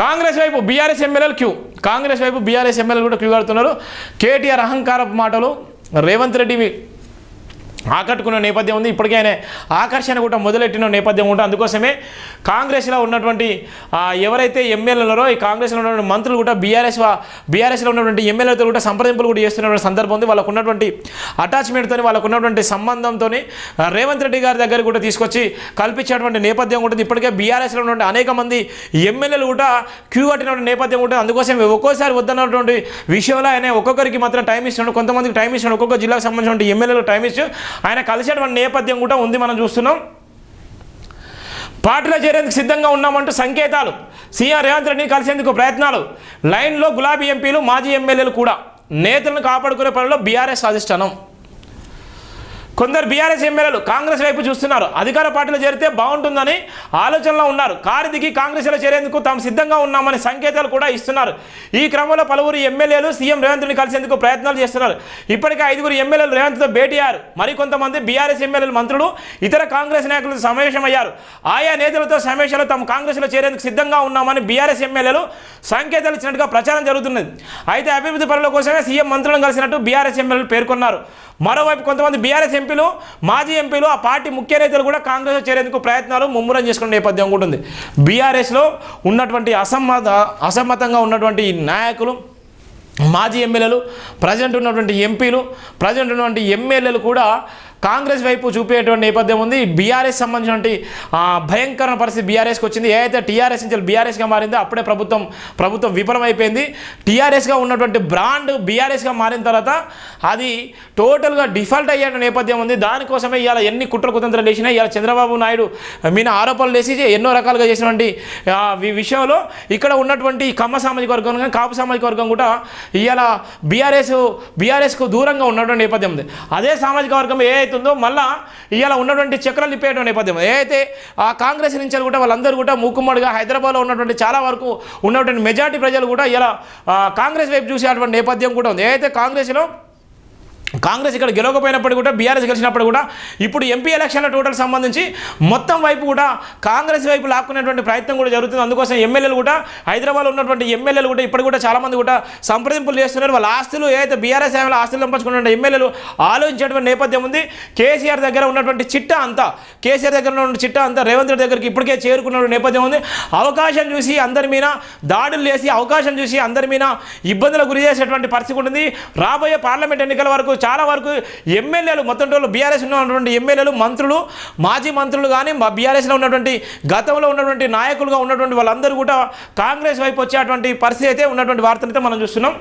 కాంగ్రెస్ వైపు బీఆర్ఎస్ ఎమ్మెల్యేలు క్యూ. కాంగ్రెస్ వైపు బీఆర్ఎస్ ఎమ్మెల్యేలు కూడా క్యూ కడుతున్నారు. కేటీఆర్ అహంకారపు మాటలు రేవంత్ రెడ్డి ఆకట్టుకున్న నేపథ్యం ఉంది. ఇప్పటికే ఆయన ఆకర్షణ కూడా మొదలెట్టిన నేపథ్యం ఉంటుంది. అందుకోసమే కాంగ్రెస్లో ఉన్నటువంటి ఎవరైతే ఎమ్మెల్యేలు ఉన్నారో ఈ కాంగ్రెస్లో ఉన్నటువంటి మంత్రులు కూడా బీఆర్ఎస్లో ఉన్నటువంటి ఎమ్మెల్యేలతో కూడా సంప్రదింపులు కూడా చేస్తున్నటువంటి సందర్భం ఉంది. వాళ్ళకు ఉన్నటువంటి అటాచ్మెంట్తో వాళ్ళకు ఉన్నటువంటి సంబంధంతో రేవంత్ రెడ్డి గారి దగ్గర కూడా తీసుకొచ్చి కల్పించేటువంటి నేపథ్యం ఉంటుంది. ఇప్పటికే బీఆర్ఎస్లో ఉన్నటువంటి అనేక మంది ఎమ్మెల్యేలు కూడా క్యూ కట్టినటువంటి నేపథ్యం ఉంటుంది. అందుకోసం ఒక్కోసారి వద్దన్నటువంటి విషయంలో ఆయన ఒక్కొక్కరికి మాత్రం టైం ఇస్తున్నాడు, కొంతమందికి టైం ఇస్తున్నాడు, ఒక్కొక్క జిల్లాకు సంబంధించిన ఎమ్మెల్యేలు టైం ఇస్తూ ఆయన కలిసేటువంటి నేపథ్యం కూడా ఉంది. మనం చూస్తున్నాం. పార్టీలో చేరేందుకు సిద్ధంగా ఉన్నామంటూ సంకేతాలు. సీఎం రేవంత్ రెడ్డిని కలిసేందుకు ప్రయత్నాలు. లైన్లో గులాబీ ఎంపీలు, మాజీ ఎమ్మెల్యేలు కూడా. నేతలను కాపాడుకునే పనిలో బీఆర్ఎస్ అధిష్టానం. కొందరు బీఆర్ఎస్ ఎమ్మెల్యేలు కాంగ్రెస్ వైపు చూస్తున్నారు. అధికార పార్టీలో చేరితే బాగుంటుందని ఆలోచనలో ఉన్నారు. కారు దిగి కాంగ్రెస్లో చేరేందుకు తాము సిద్ధంగా ఉన్నామని సంకేతాలు కూడా ఇస్తున్నారు. ఈ క్రమంలో పలువురు ఎమ్మెల్యేలు సీఎం రేవంత్ రెడ్డిని కలిసేందుకు ప్రయత్నాలు చేస్తున్నారు. ఇప్పటికే 5 ఎమ్మెల్యేలు రేవంత్తో భేటీ అయ్యారు. మరికొంతమంది బీఆర్ఎస్ ఎమ్మెల్యేలు, మంత్రులు, ఇతర కాంగ్రెస్ నాయకులు సమావేశమయ్యారు. ఆయా నేతలతో సమావేశాలు తాము కాంగ్రెస్లో చేరేందుకు సిద్ధంగా ఉన్నామని బీఆర్ఎస్ ఎమ్మెల్యేలు సంకేతాలు ఇచ్చినట్టుగా ప్రచారం జరుగుతున్నది. అయితే అభివృద్ధి పనుల కోసమే సీఎం మంత్రులను కలిసినట్టు బీఆర్ఎస్ ఎమ్మెల్యేలు పేర్కొన్నారు. మరోవైపు కొంతమంది బీఆర్ఎస్ ఎంపీలు, మాజీ ఎంపీలు, ఆ పార్టీ ముఖ్య నేతలు కూడా కాంగ్రెస్లో చేరేందుకు ప్రయత్నాలు ముమ్మరం చేసుకునే నేపథ్యం ఉంటుంది. బీఆర్ఎస్లో ఉన్నటువంటి అసమ్మతంగా ఉన్నటువంటి నాయకులు, మాజీ ఎమ్మెల్యేలు, ప్రజెంట్ ఉన్నటువంటి ఎంపీలు, ప్రజెంట్ ఉన్నటువంటి ఎమ్మెల్యేలు కూడా కాంగ్రెస్ వైపు చూపేటువంటి నేపథ్యం ఉంది. బీఆర్ఎస్ సంబంధించినటువంటి భయంకరమైన పరిస్థితి బీఆర్ఎస్కి వచ్చింది. ఏదైతే టీఆర్ఎస్ నుంచి బీఆర్ఎస్గా మారిందో అప్పుడే ప్రభుత్వం విఫలమైపోయింది. టీఆర్ఎస్గా ఉన్నటువంటి బ్రాండ్ బీఆర్ఎస్గా మారిన తర్వాత అది టోటల్గా డిఫాల్ట్ అయ్యే నేపథ్యం ఉంది. దానికోసమే ఇవాళ ఎన్ని కుట్ర కుతంత్రాలు వేసినా ఇవాళ చంద్రబాబు నాయుడు మీద ఆరోపణలు వేసి ఎన్నో రకాలుగా చేసినటువంటి విషయంలో ఇక్కడ ఉన్నటువంటి కమ్మ సామాజిక వర్గం కానీ కాపు సామాజిక వర్గం కూడా ఇవాళ బీఆర్ఎస్కు దూరంగా ఉన్నటువంటి నేపథ్యం ఉంది. అదే సామాజిక వర్గం ఉందో మళ్ళా ఇవాళ ఉన్నటువంటి చక్రాలు ఇప్పేటువంటి నేపథ్యం. ఏదైతే ఆ కాంగ్రెస్ నుంచి కూడా వాళ్ళందరూ కూడా మూకుమ్మడిగా హైదరాబాద్లో ఉన్నటువంటి చాలా వరకు ఉన్నటువంటి మెజారిటీ ప్రజలు కూడా ఇలా కాంగ్రెస్ వైపు చూసేటువంటి నేపథ్యం కూడా ఉంది. ఏదైతే కాంగ్రెస్ ఇక్కడ గెలవకపోయినప్పటికీ కూడా బీఆర్ఎస్ గెలిచినప్పుడు కూడా ఇప్పుడు ఎంపీ ఎలక్షన్ల టోటల్ సంబంధించి మొత్తం వైపు కూడా కాంగ్రెస్ వైపు లాక్కునేటువంటి ప్రయత్నం కూడా జరుగుతుంది. అందుకోసం ఎమ్మెల్యేలు కూడా హైదరాబాద్లో ఉన్నటువంటి ఎమ్మెల్యేలు కూడా ఇప్పుడు కూడా చాలామంది కూడా సంప్రదింపులు చేస్తున్నారు. వాళ్ళ ఆస్తులు ఏదైతే బీఆర్ఎస్ ఆస్తులు పంచుకున్న ఎమ్మెల్యేలు ఆలోచించేటువంటి నేపథ్యం ఉంది. కేసీఆర్ దగ్గర ఉన్నటువంటి చిట్టా అంతా రేవంత్ రెడ్డి దగ్గరికి ఇప్పటికే చేరుకున్న నేపథ్యం ఉంది. అవకాశం చూసి అందరి మీద దాడులు చేసి, అవకాశం చూసి అందరి మీద ఇబ్బందులకు గురి చేసేటువంటి పరిస్థితి ఉంటుంది. రాబోయే పార్లమెంట్ ఎన్నికల వరకు చాలా వరకు ఎమ్మెల్యేలు మొత్తం బీఆర్ఎస్ ఉన్నటువంటి ఎమ్మెల్యేలు, మంత్రులు, మాజీ మంత్రులు కానీ బీఆర్ఎస్లో ఉన్నటువంటి గతంలో ఉన్నటువంటి నాయకులుగా ఉన్నటువంటి వాళ్ళందరూ కూడా కాంగ్రెస్ వైపు వచ్చేటువంటి పరిస్థితి అయితే ఉన్నటువంటి వార్తలైతే మనం చూస్తున్నాం.